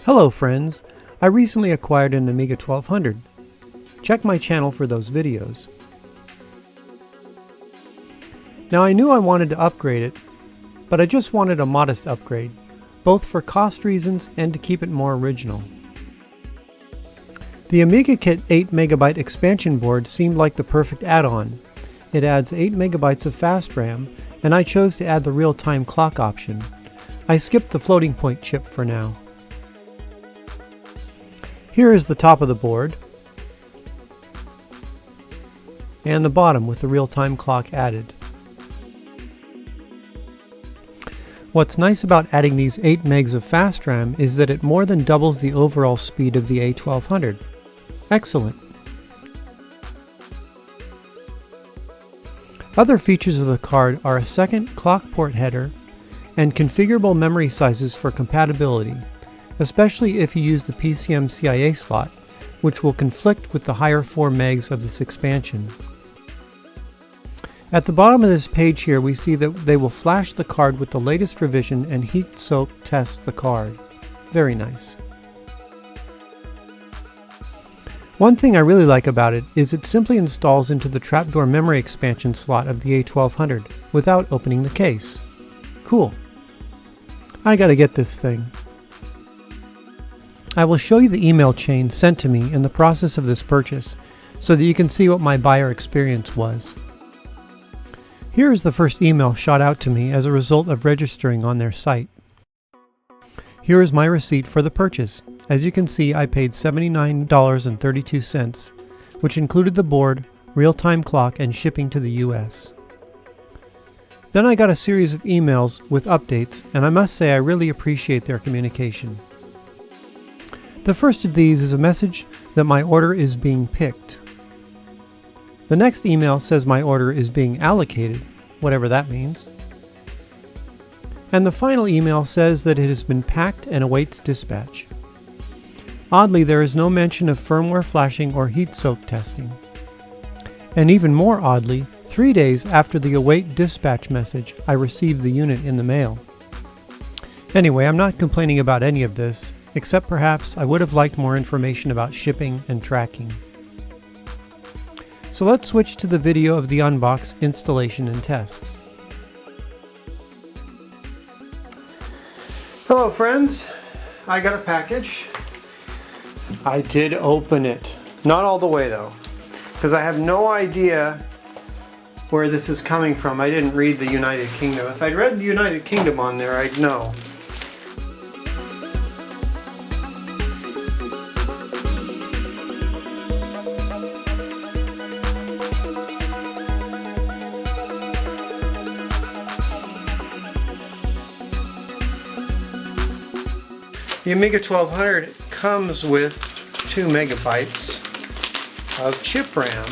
Hello friends, I recently acquired an Amiga 1200. Check my channel for those videos. Now I knew I wanted to upgrade it, but I just wanted a modest upgrade, both for cost reasons and to keep it more original. The AmigaKit 8MB expansion board seemed like the perfect add-on. It adds 8MB of fast RAM, and I chose to add the real-time clock option. I skipped the floating point chip for now. Here is the top of the board, and the bottom with the real-time clock added. What's nice about adding these 8 megs of fast RAM is that it more than doubles the overall speed of the A1200. Excellent! Other features of the card are a second clock port header and configurable memory sizes for compatibility, especially if you use the PCM-CIA slot, which will conflict with the higher 4 megs of this expansion. At the bottom of this page here we see that they will flash the card with the latest revision and heat soak test the card. Very nice. One thing I really like about it is it simply installs into the trapdoor memory expansion slot of the A1200 without opening the case. Cool. I gotta get this thing. I will show you the email chain sent to me in the process of this purchase so that you can see what my buyer experience was. Here is the first email shot out to me as a result of registering on their site. Here is my receipt for the purchase. As you can see, I paid $79.32, which included the board, real-time clock, and shipping to the US. Then I got a series of emails with updates, and I must say I really appreciate their communication. The first of these is a message that my order is being picked. The next email says my order is being allocated, whatever that means. And the final email says that it has been packed and awaits dispatch. Oddly, there is no mention of firmware flashing or heat soak testing. And even more oddly, 3 days after the await dispatch message, I received the unit in the mail. Anyway, I'm not complaining about any of this, except perhaps I would have liked more information about shipping and tracking. So let's switch to the video of the unbox, installation, and test. Hello friends, I got a package. I did open it. Not all the way though, because I have no idea where this is coming from. I didn't read the United Kingdom. If I'd read the United Kingdom on there, I'd know. The Amiga 1200 comes with 2 megabytes of chip RAM,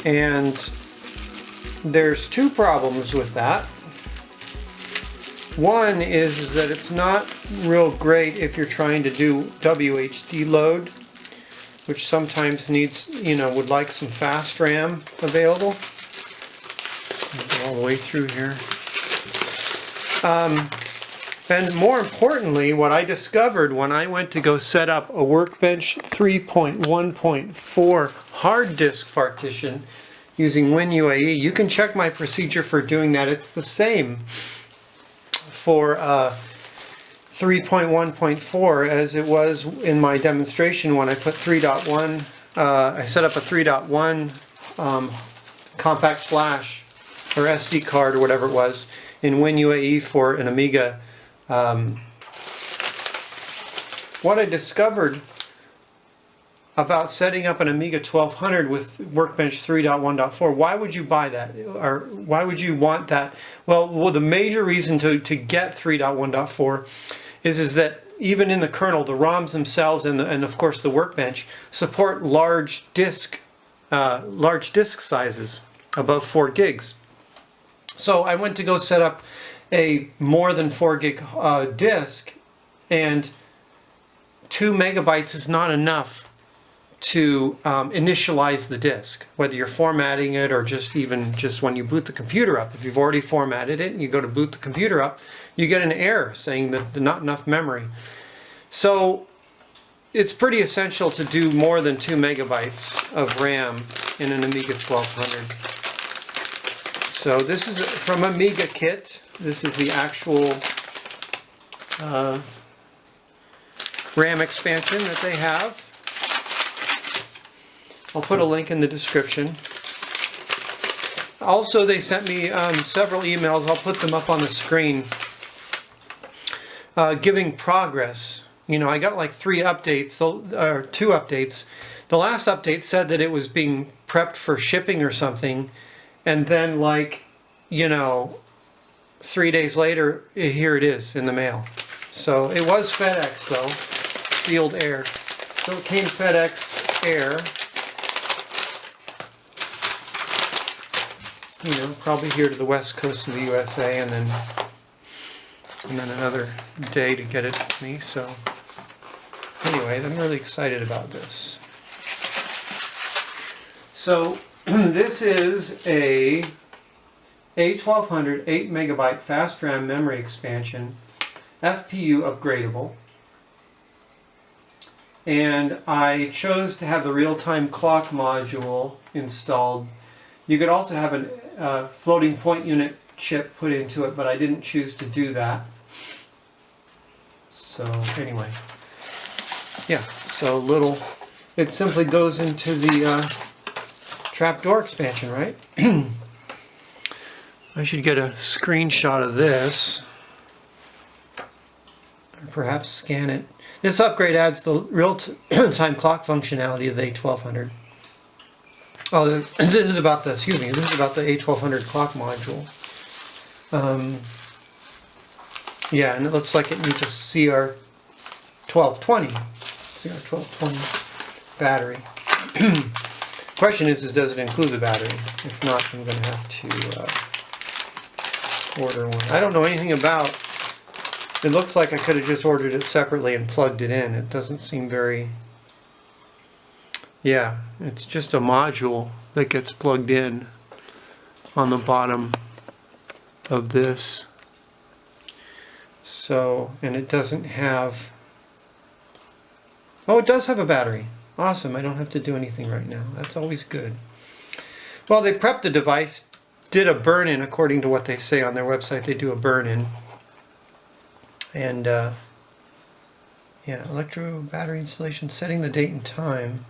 and there's two problems with that. One is that it's not real great if you're trying to do WHD load, which sometimes needs, would like some fast RAM available. I'll go all the way through here. And more importantly, what I discovered when I went to go set up a Workbench 3.1.4 hard disk partition using WinUAE, you can check my procedure for doing that. It's the same for 3.1.4 as it was in my demonstration when I put 3.1. I set up a 3.1 compact flash or SD card or whatever it was in WinUAE for an Amiga. What I discovered about setting up an Amiga 1200 with Workbench 3.1.4, why would you buy that? Or why would you want that? Well, the major reason to get 3.1.4 is that even in the kernel, the ROMs themselves and of course the Workbench support large disk sizes above 4 gigs. So I went to go set up a more than 4 gig disk, and 2 megabytes is not enough to initialize the disk, whether you're formatting it or just when you boot the computer up. If you've already formatted it and you go to boot the computer up, you get an error saying that there's not enough memory. So it's pretty essential to do more than 2 megabytes of RAM in an Amiga 1200. So this is from AmigaKit. This is the actual RAM expansion that they have. I'll put a link in the description. Also, they sent me several emails. I'll put them up on the screen, giving progress. You know, I got like 3 updates, or 2 updates. The last update said that it was being prepped for shipping or something, and then, like, you know, 3 days later, here it is in the mail. So it was FedEx though, sealed air. So it came FedEx air. You know, probably here to the west coast of the USA, and then another day to get it to me. So anyway, I'm really excited about this. So this is a A1200 8 megabyte fast RAM memory expansion, FPU upgradable, and I chose to have the real-time clock module installed. You could also have a floating point unit chip put into it, but I didn't choose to do that. So anyway, yeah, so it simply goes into the trapdoor expansion, right? I should get a screenshot of this, or perhaps scan it. This upgrade adds the real-time clock functionality of the A1200. Oh, this is about the A1200 clock module. Yeah, and it looks like it needs a CR1220 battery. Question is does it include the battery? If not, I'm going to have to order one. I don't know anything about. It looks like I could have just ordered it separately and plugged it in. It doesn't seem very. Yeah, it's just a module that gets plugged in on the bottom of this. So, and it doesn't have. Oh, it does have a battery. Awesome, I don't have to do anything right now. That's always good. Well, they prepped the device, did a burn-in according to what they say on their website. They do a burn-in. And, yeah, electro battery installation, setting the date and time.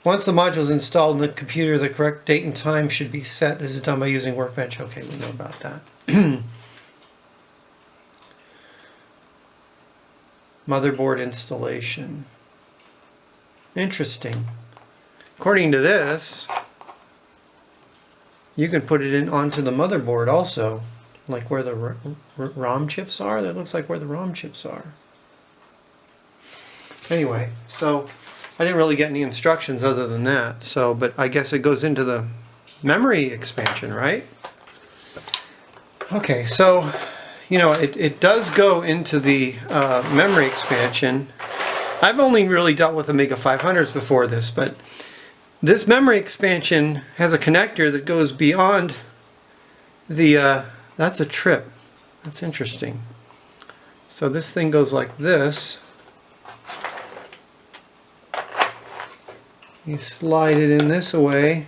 Once the module is installed in the computer, the correct date and time should be set. This is done by using Workbench. Okay, we know about that. Motherboard installation. Interesting. According to this, you can put it in onto the motherboard also, like where the ROM chips are. That looks like where the ROM chips are. Anyway, so I didn't really get any instructions other than that. So, but I guess it goes into the memory expansion, right? Okay, so you know it does go into the memory expansion. I've only really dealt with Amiga 500s before this, but this memory expansion has a connector that goes beyond the, that's a trip. That's interesting. So this thing goes like this. You slide it in this way,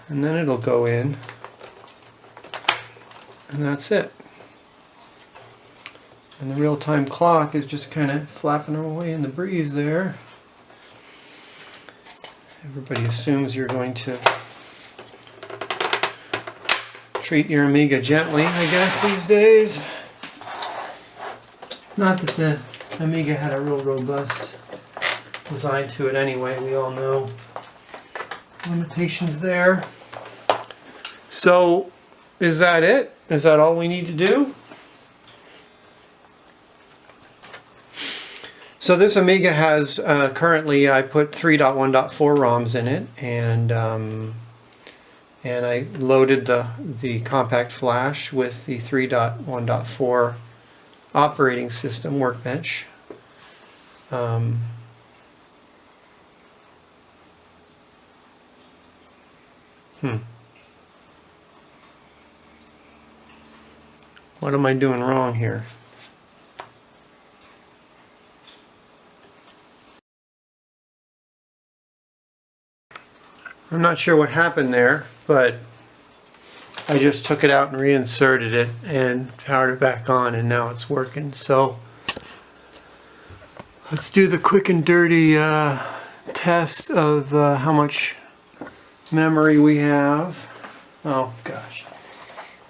and then it'll go in, and that's it. And the real-time clock is just kind of flapping away in the breeze there. Everybody assumes you're going to treat your Amiga gently, I guess, these days. Not that the Amiga had a real robust design to it anyway. We all know limitations there. So, is that it? Is that all we need to do? So this Amiga has currently, I put 3.1.4 ROMs in it, and I loaded the compact flash with the 3.1.4 operating system Workbench. Um, What am I doing wrong here? I'm not sure what happened there, but I just took it out and reinserted it and powered it back on, and now it's working. So let's do the quick and dirty test of how much memory we have. Oh gosh.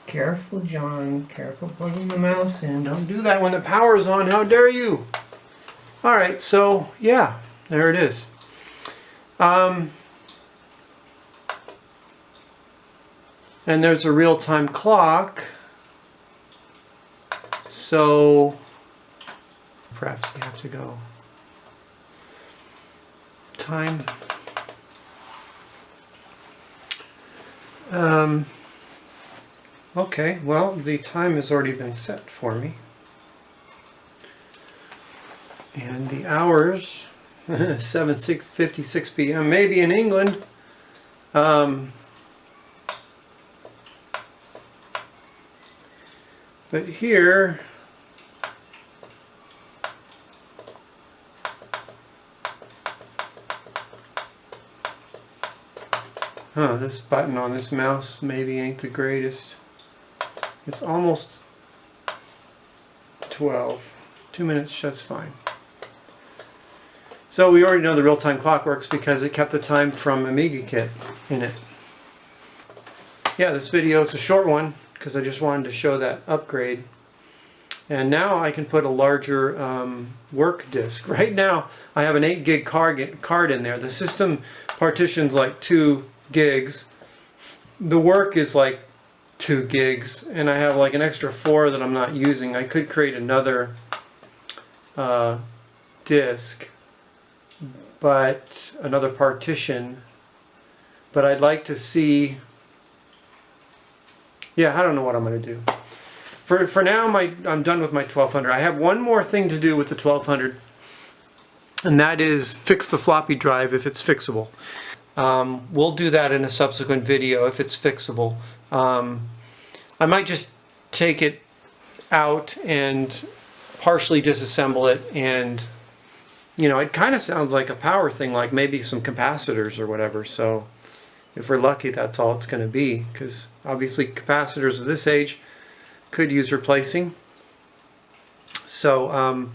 Careful, John. Careful plugging the mouse in. Don't do that when the power's on. How dare you? Alright, so yeah, there it is. And there's a real-time clock. So perhaps we have to go time. Okay, well, the time has already been set for me. And the hours, 7:56 p.m., maybe in England. But here, this button on this mouse maybe ain't the greatest. It's almost 12. 2 minutes, that's fine. So we already know the real-time clock works because it kept the time from AmigaKit in it. Yeah, this video is a short one because I just wanted to show that upgrade. And now I can put a larger work disk. Right now I have an 8 gig card in there. The system partition's like 2 gigs. The work is like 2 gigs, and I have like an extra 4 that I'm not using. I could create another disk, but another partition, but I'd like to see, yeah, I don't know what I'm going to do. For now, I'm done with my 1200. I have one more thing to do with the 1200, and that is fix the floppy drive if it's fixable. We'll do that in a subsequent video if it's fixable. I might just take it out and partially disassemble it, and you know, it kind of sounds like a power thing, like maybe some capacitors or whatever. So if we're lucky, that's all it's going to be, because obviously capacitors of this age could use replacing. So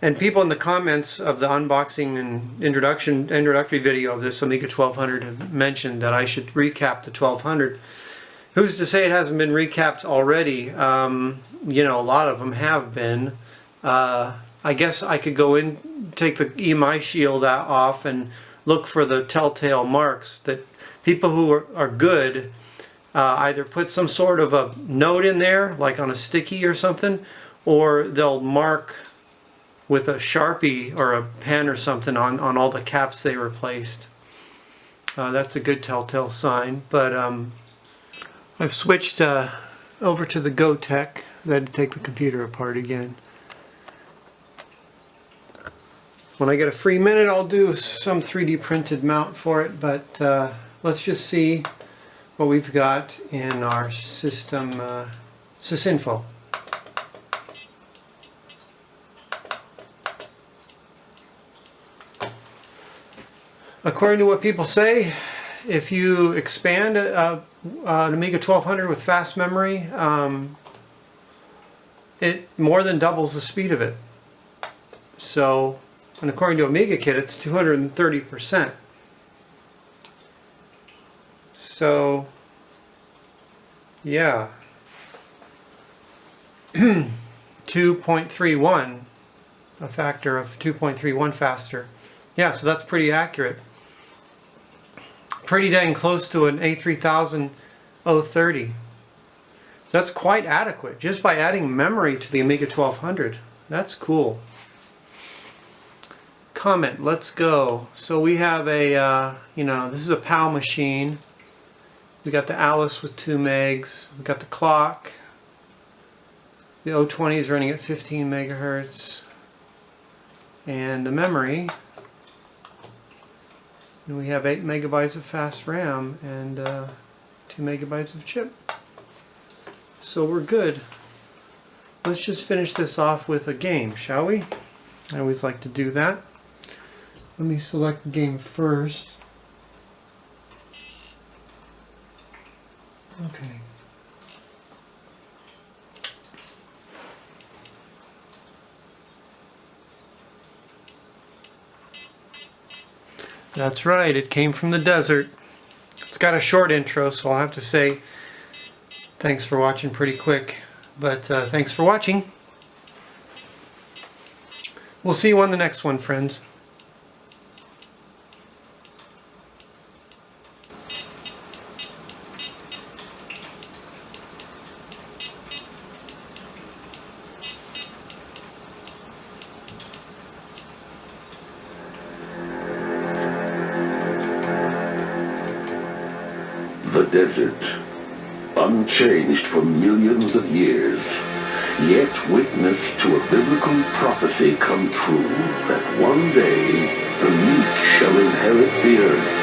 and people in the comments of the unboxing and introductory video of this Amiga 1200 have mentioned that I should recap the 1200. Who's to say it hasn't been recapped already? You know, a lot of them have been. I guess I could go in, take the EMI shield off and look for the telltale marks that people who are good either put some sort of a note in there, like on a sticky or something, or they'll mark with a Sharpie or a pen or something on all the caps they replaced. That's a good telltale sign. But I've switched over to the GoTech. I had to take the computer apart again. When I get a free minute, I'll do some 3D printed mount for it, but let's just see what we've got in our system sysinfo. According to what people say, if you expand an Amiga 1200 with fast memory, it more than doubles the speed of it. So, and according to AmigaKit, it's 230%. So, yeah, 2.31, a factor of 2.31 faster. Yeah, so that's pretty accurate. Pretty dang close to an A3000 030. So that's quite adequate just by adding memory to the Amiga 1200. That's cool. Comment, let's go. So we have a, you know, this is a PAL machine. We got the Alice with 2 megs. We got the clock. The 020 is running at 15 megahertz. and the memory. And we have 8 megabytes of fast RAM and 2 megabytes of chip. So we're good. Let's just finish this off with a game, shall we? I always like to do that. Let me select the game first. Okay. That's right, it came from the desert. It's got a short intro, so I'll have to say thanks for watching pretty quick. But thanks for watching. We'll see you on the next one, friends. The desert, unchanged for millions of years, yet witness to a biblical prophecy come true that one day the meek shall inherit the earth.